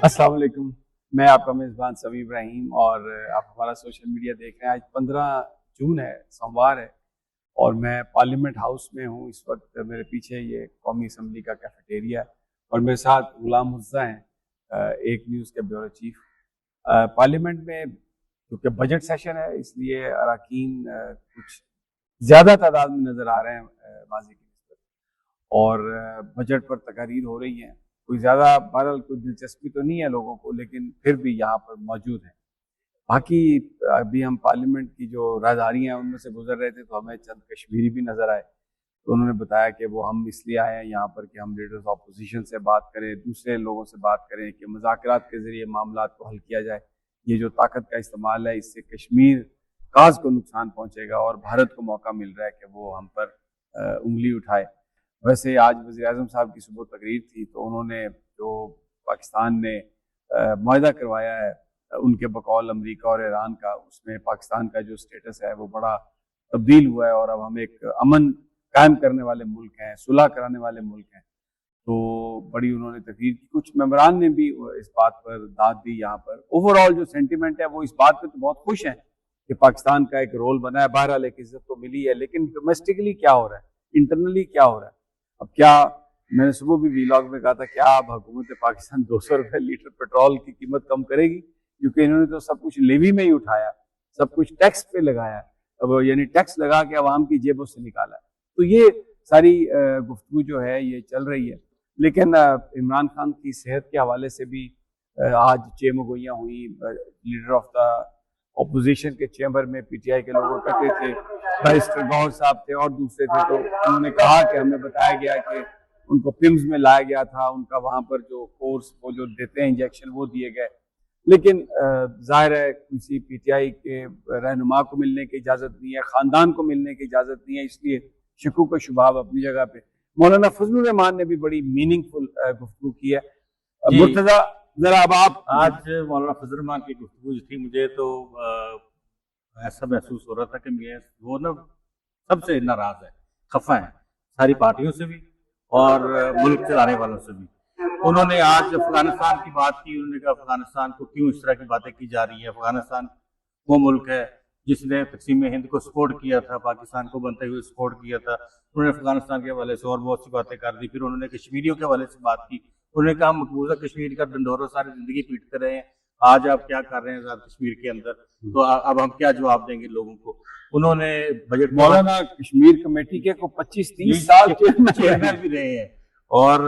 अस्सलाम वालेकुम। मैं आपका मेज़बान समी इब्राहिम और आप हमारा सोशल मीडिया देख रहे हैं। आज 15 जून है, सोमवार है और मैं पार्लियामेंट हाउस में हूँ। इस वक्त मेरे पीछे ये कौमी असम्बली का कैफेटेरिया है और मेरे साथ गुलाम मुर्तज़ा हैं, एक न्यूज़ के ब्यूरो चीफ। पार्लियामेंट में क्योंकि बजट सेशन है इसलिए अरकान कुछ ज़्यादा तादाद में नज़र आ रहे हैं माजी की निस्बत, और बजट पर तकारीर हो रही हैं। कोई ज़्यादा बहरहाल कोई दिलचस्पी तो नहीं है लोगों को, लेकिन फिर भी यहाँ पर मौजूद हैं। बाकी अभी हम पार्लियामेंट की जो राहदारियाँ हैं उनमें से गुजर रहे थे तो हमें चंद कश्मीरी भी नज़र आए। तो उन्होंने बताया कि वो हम इसलिए आए हैं यहाँ पर कि हम लीडर्स अपोजिशन से बात करें, दूसरे लोगों से बात करें कि मुज़ाकरात के ज़रिए मामला को हल किया जाए। ये जो ताकत का इस्तेमाल है इससे कश्मीर काज को नुकसान पहुँचेगा और भारत को मौका मिल रहा है कि वो हम पर उंगली उठाए। वैसे आज वज़ीर-ए-आज़म साहब की सुबह तकरीर थी तो उन्होंने जो पाकिस्तान ने मुआहदा करवाया है उनके बकौल अमेरिका और ईरान का, उसमें पाकिस्तान का जो स्टेटस है वो बड़ा तब्दील हुआ है और अब हम एक अमन कायम करने वाले मुल्क हैं, सुलह कराने वाले मुल्क हैं। तो बड़ी उन्होंने तकरीर की। कुछ मेंबरान ने भी इस बात पर दाद दी। यहाँ पर ओवरऑल जो सेंटिमेंट है वो इस बात पे तो बहुत खुश हैं कि पाकिस्तान का एक रोल बना है, बहरहाल एक इज्जत तो मिली है, लेकिन डोमेस्टिकली क्या हो रहा है, इंटरनली क्या हो रहा है। अब क्या, मैंने सुबह भी वीलॉग में कहा था, क्या अब हुकूमत पाकिस्तान 200 रुपये लीटर पेट्रोल की कीमत कम करेगी? क्योंकि इन्होंने तो सब कुछ लेवी में ही उठाया, सब कुछ टैक्स पे लगाया, अब यानी टैक्स लगा के आवाम की जेबों से निकाला। तो ये सारी गुफ्तगू जो है ये चल रही है। लेकिन इमरान खान की सेहत के हवाले से भी आज चेमगोइयाँ हुई। लीडर ऑफ द अपोजिशन के चैम्बर में पीटीआई के लोग इकट्ठे थे, बैरिस्टर गौहर साहब थे और दूसरे थे। तो उन्होंने कहा कि हमें बताया गया कि उनको पिम्स में लाया गया था, उनका वहाँ पर जो कोर्स वो जो देते हैं इंजेक्शन वो दिए गए। लेकिन जाहिर है किसी पीटीआई के रहनुमा को मिलने की इजाज़त नहीं है, ख़ानदान को मिलने की इजाज़त नहीं है, इसलिए शकूक व शुबाब अपनी जगह पे। मौलाना फजलुर रहमान ने भी बड़ी मीनिंगफुल गुफ्तगू की है। मुर्तज़ा जरा अब आप। आज मौलाना फजल रहमान की गुफ्तगू जो थी, मुझे तो ऐसा महसूस हो रहा था कि वो ना सबसे नाराज है, खफा है, सारी पार्टियों से भी और मुल्क चलाने वालों से भी। उन्होंने आज अफगानिस्तान की बात की। उन्होंने कहा अफगानिस्तान को क्यों इस तरह की बातें की जा रही है। अफगानिस्तान वो मुल्क है जिसने तक़सीम हिंद को सपोर्ट किया था, पाकिस्तान को बनते हुए सपोर्ट किया था। उन्होंने अफगानिस्तान के हवाले से और बहुत सी बातें कर दी। फिर उन्होंने कश्मीरियों के हवाले से बात की। उन्होंने कहा मकबूजा कश्मीर का डंडोरा सारी जिंदगी पीटते रहे हैं, आज आप क्या कर रहे हैं आजाद कश्मीर के अंदर, तो अब हम क्या जवाब देंगे लोगों को। उन्होंने बजट मौलाना कश्मीर कमेटी के को 25-30 साल चेयरमैन भी रहे हैं और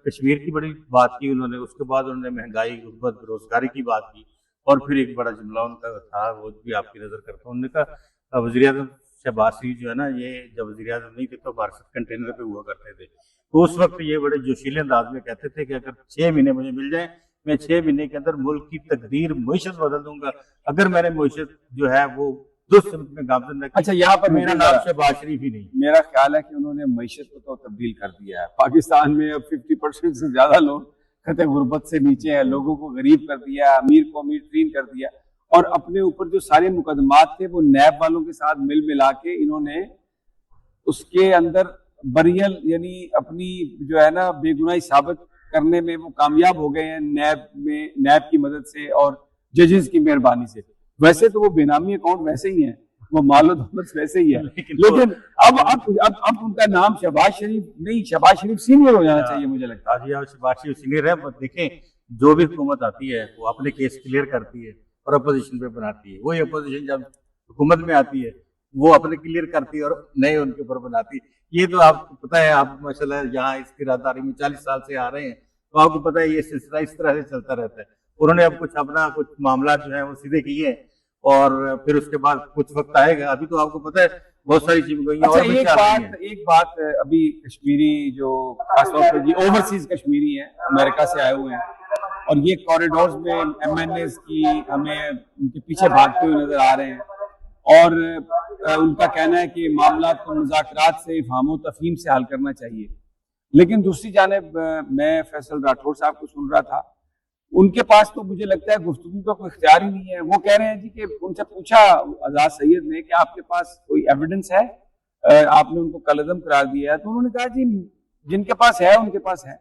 कश्मीर की बड़ी बात की उन्होंने। उसके बाद उन्होंने महंगाई, गुर्बत, बेरोजगारी की बात की और फिर एक बड़ा जुमला उनका था, वो भी आपकी नजर करता हूँ। उन्होंने कहा वज़ीर-ए-आज़म शहबाज शरीफ जो है ना, ये जब वज़ीर-ए-आज़म नहीं थे तो भारत कंटेनर पे हुआ करते थे। तो उस वक्त ये बड़े जोशीले अंदाज में कहते थे कि अगर 6 महीने मुझे मिल जाए, मैं 6 महीने के अंदर मुल्क की तकदीर, मईशत बदल दूंगा। अगर मैंने मईशत जो है वो दुरुस्त में गामजन रखी। अच्छा, यहाँ पर मेरा नाम शहबाज शरीफ ही नहीं। मेरा ख्याल है कि उन्होंने मईशत को तो तब्दील कर दिया है। पाकिस्तान में अब 50% से ज्यादा लोग खतरे गुर्बत से नीचे हैं, लोगों को गरीब कर दिया, अमीर को अमीर तरीन कर दिया और अपने ऊपर जो सारे मुकदमात थे वो नैब वालों के साथ मिल मिला के इन्होंने उसके अंदर बरियल यानी अपनी जो है ना बेगुनाही साबित करने में वो कामयाब हो गए हैं, नैब की मदद से और जजेस की मेहरबानी से। वैसे तो वो बेनामी अकाउंट वैसे ही है, वो मालो दौलत वैसे ही है, लेकिन अब उनका नाम शहबाज शरीफ नहीं, शहबाज शरीफ सीनियर हो जाना चाहिए मुझे लगता है। शहबाज शरीफ सीनियर है। देखें, जो भी हुकूमत आती है वो अपने केस क्लियर करती है और अपोजिशन पे बनाती है। वही अपोजिशन जब हुकूमत में आती है वो अपने क्लियर करती है और नए उनके ऊपर बनाती है। ये तो आपको पता है, आप माशाल्लाह यहाँ इस किरादारी में 40 साल से आ रहे हैं, तो आपको पता है ये सिलसिला इस तरह से चलता रहता है। उन्होंने अब कुछ मामला जो है वो सीधे किए हैं और फिर उसके बाद कुछ वक्त आएगा। अभी तो आपको पता है बहुत सारी चीजें गई हैं। अच्छा, एक बात अभी कश्मीरी जो खासतौर पर ये ओवरसीज कश्मीरी हैं, अमेरिका से आए हुए हैं और ये कॉरिडोर्स में MNAs की हमें उनके पीछे भागते हुए नजर आ रहे हैं और उनका कहना है कि मामला को मुज़ाकरात से, इफ़हाम तफ़हीम से हल करना चाहिए। लेकिन दूसरी जानिब मैं फैसल राठौर साहब को सुन रहा था, उनके पास तो मुझे लगता है गुफ्तगू का कोई इख्तियार ही नहीं है। वो कह रहे हैं जी कि उनसे पूछा आजाद सैयद ने कि आपके पास कोई एविडेंस है, आपने उनको कलअदम करार दिया है, तो उन्होंने कहा जी जिनके पास है उनके पास है।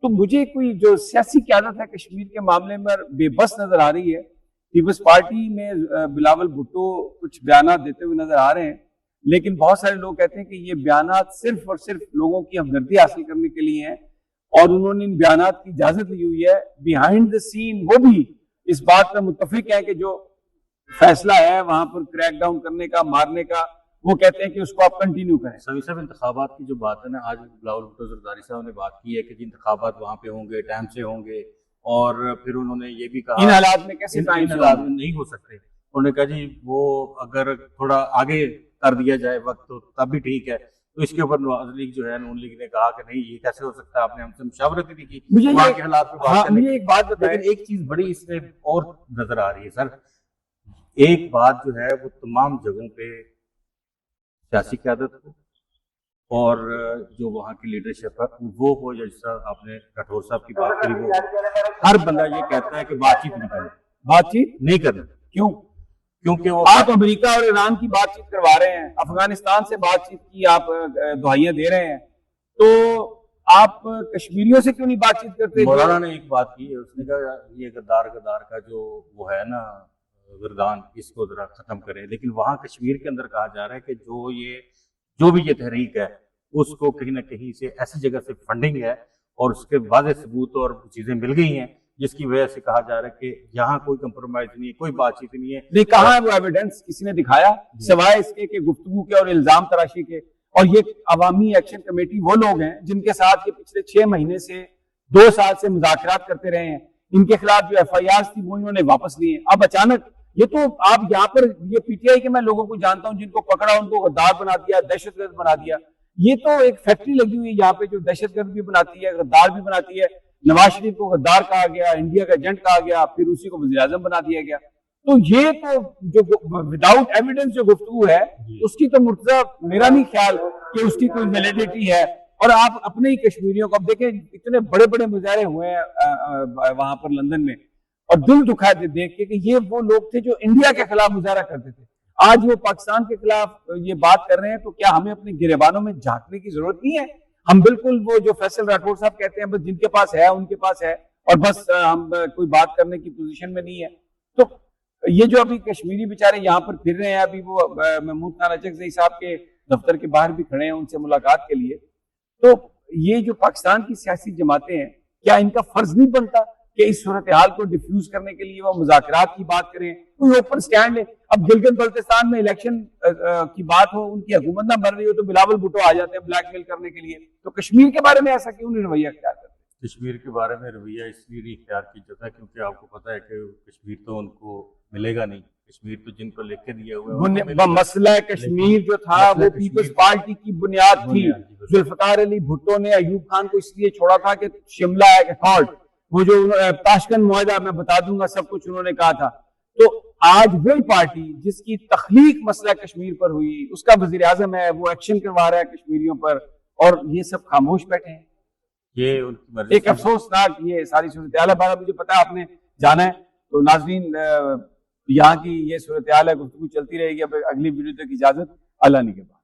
तो मुझे कोई जो सियासी क़यादत है कश्मीर के मामले में बेबस नजर आ रही है। पीपल्स पार्टी में बिलावल भुट्टो कुछ बयान देते हुए नजर आ रहे हैं, लेकिन बहुत सारे लोग कहते हैं कि ये बयान सिर्फ और सिर्फ लोगों की हमदर्दी हासिल करने के लिए हैं और उन्होंने इन बयान की इजाजत ली हुई है। बिहाइंड द सीन वो भी इस बात पर मुत्तफिक है कि जो फैसला है वहां पर क्रैकडाउन करने का, मारने का, वो कहते हैं कि उसको आप कंटिन्यू करें। सभी सब इंतखाबात की जो बात है ना, आज बिलावल भुट्टो जरदारी साहब ने बात की है कि इंतखाबात वहाँ पे होंगे, टाइम से होंगे, और फिर उन्होंने ये भी कहा इन हालात में कैसे टाइम हालात में नहीं हो सकते। उन्होंने कहा जी वो अगर थोड़ा आगे कर दिया जाए वक्त तो तब भी ठीक है। तो इसके ऊपर नवाज लीग जो है, नून लीग ने कहा कि नहीं ये कैसे हो सकता है, आपने हमसे मुशावरत भी की मुझे वहाँ के हालात पे बात करने मुझे एक बात बताएं। लेकिन एक चीज बड़ी इसमें और नजर आ रही है सर, एक बात जो है वो तमाम जगहों पे सियासी क़यादत हो और जो वहाँ की लीडरशिप है वो हो, जैसा आपने राठौर साहब की बात करी, वो हर बंदा ये कहता है कि बातचीत नहीं करनी, बातचीत नहीं करनी। क्यों? क्योंकि वो आप अमेरिका और ईरान की बातचीत करवा रहे हैं, अफगानिस्तान से बातचीत की आप दुहाइयां दे रहे हैं, तो आप कश्मीरियों से क्यों नहीं बातचीत करते? मौलाना ने एक बात की है, उसने कहा ये गद्दार का जो वो है ना गर्दान, इसको जरा खत्म करें। लेकिन वहाँ कश्मीर के अंदर कहा जा रहा है कि जो भी ये तहरीक है उसको कहीं ना कहीं से ऐसी जगह से फंडिंग है और उसके वाज़े सबूत और चीजें मिल गई हैं जिसकी वजह से कहा जा रहा है कि यहाँ कोई कंप्रोमाइज नहीं है, कोई बातचीत नहीं है। नहीं, कहाँ है वो एविडेंस? किसी ने दिखाया सिवाय इसके कि गुफ्तगू के और इल्जाम तराशी के? और ये अवामी एक्शन कमेटी वो लोग हैं जिनके साथ ये पिछले 6 महीने से 2 साल से मुज़ाकरात करते रहे हैं। इनके खिलाफ जो FIR थी वो इन्होंने वापस लिए। अब अचानक ये तो आप यहाँ पर ये PTI के मैं लोगों को जानता हूँ जिनको पकड़ा उनको गद्दार बना दिया, दहशतगर्द बना दिया। ये तो एक फैक्ट्री लगी हुई है यहाँ पे जो दहशतगर्द भी बनाती है, गद्दार भी बनाती है। नवाज शरीफ को गद्दार कहा गया, इंडिया का एजेंट कहा गया, फिर उसी को वज़ीर आज़म बना दिया गया। तो ये तो जो विदाउट एविडेंस जो गुफ्तगू है उसकी तो मुर्तजा मेरा नहीं ख्याल कि उसकी कोई वैलिडिटी है। और आप अपने ही कश्मीरियों को अब देखें, इतने बड़े बड़े मुजाहरे हुए हैं वहां पर लंदन में, और दिल दुखा देख के कि ये वो लोग थे जो इंडिया के खिलाफ मुजाहरा करते थे, आज वो पाकिस्तान के खिलाफ ये बात कर रहे हैं। तो क्या हमें अपने गिरेबानों में झांकने की जरूरत नहीं है? हम बिल्कुल वो जो फैसल राठौर साहब कहते हैं, बस जिनके पास है उनके पास है और बस हम कोई बात करने की पोजीशन में नहीं है। तो ये जो अभी कश्मीरी बेचारे यहाँ पर फिर रहे हैं, अभी वो महमूद खान अचकज़ई साहब के दफ्तर के बाहर भी खड़े हैं उनसे मुलाकात के लिए। तो ये जो पाकिस्तान की सियासी जमातें हैं, क्या इनका फर्ज नहीं बनता कि इस सूरत हाल को डिफ्यूज करने के लिए वो मुज़ाकरात की बात करें, कोई ओपन स्टैंड है? अब गिलगित बल्तिस्तान में इलेक्शन की बात हो, उनकी हुकूमत ना बन रही हो तो बिलावल भुट्टो आ जाते हैं ब्लैकमेल करने के लिए। तो कश्मीर के बारे में ऐसा क्यों नहीं रवैया इख्तियार करते? कश्मीर के बारे में रवैया इसलिए नहीं इख्तियार की जाता क्योंकि आपको पता है कि कश्मीर तो उनको मिलेगा नहीं। कश्मीर तो जिनको लिख के दिया हुआ है, मसला कश्मीर जो था वो पीपल्स पार्टी की बुनियाद थी। जुल्फकार अली भुट्टो ने अयूब खान को इसलिए छोड़ा था कि शिमला अकॉर्ड, वो जो ताशकंद मुआहदा, मैं बता दूंगा सब कुछ उन्होंने कहा था। तो आज वही पार्टी जिसकी तख्लीक मसला कश्मीर पर हुई, उसका वजीर आजम है, वो एक्शन करवा रहा है कश्मीरियों पर, और ये सब खामोश बैठे हैं। ये उनकी मर्जी। एक अफसोसनाक ये सारी सूरत हाल है। मुझे पता है आपने जाना है, तो नाजरीन यहाँ की ये सूरत हाल है, गुफ्तगू चलती रहेगी। अब अगली वीडियो तक इजाजत, अल्लाह ने के बाद।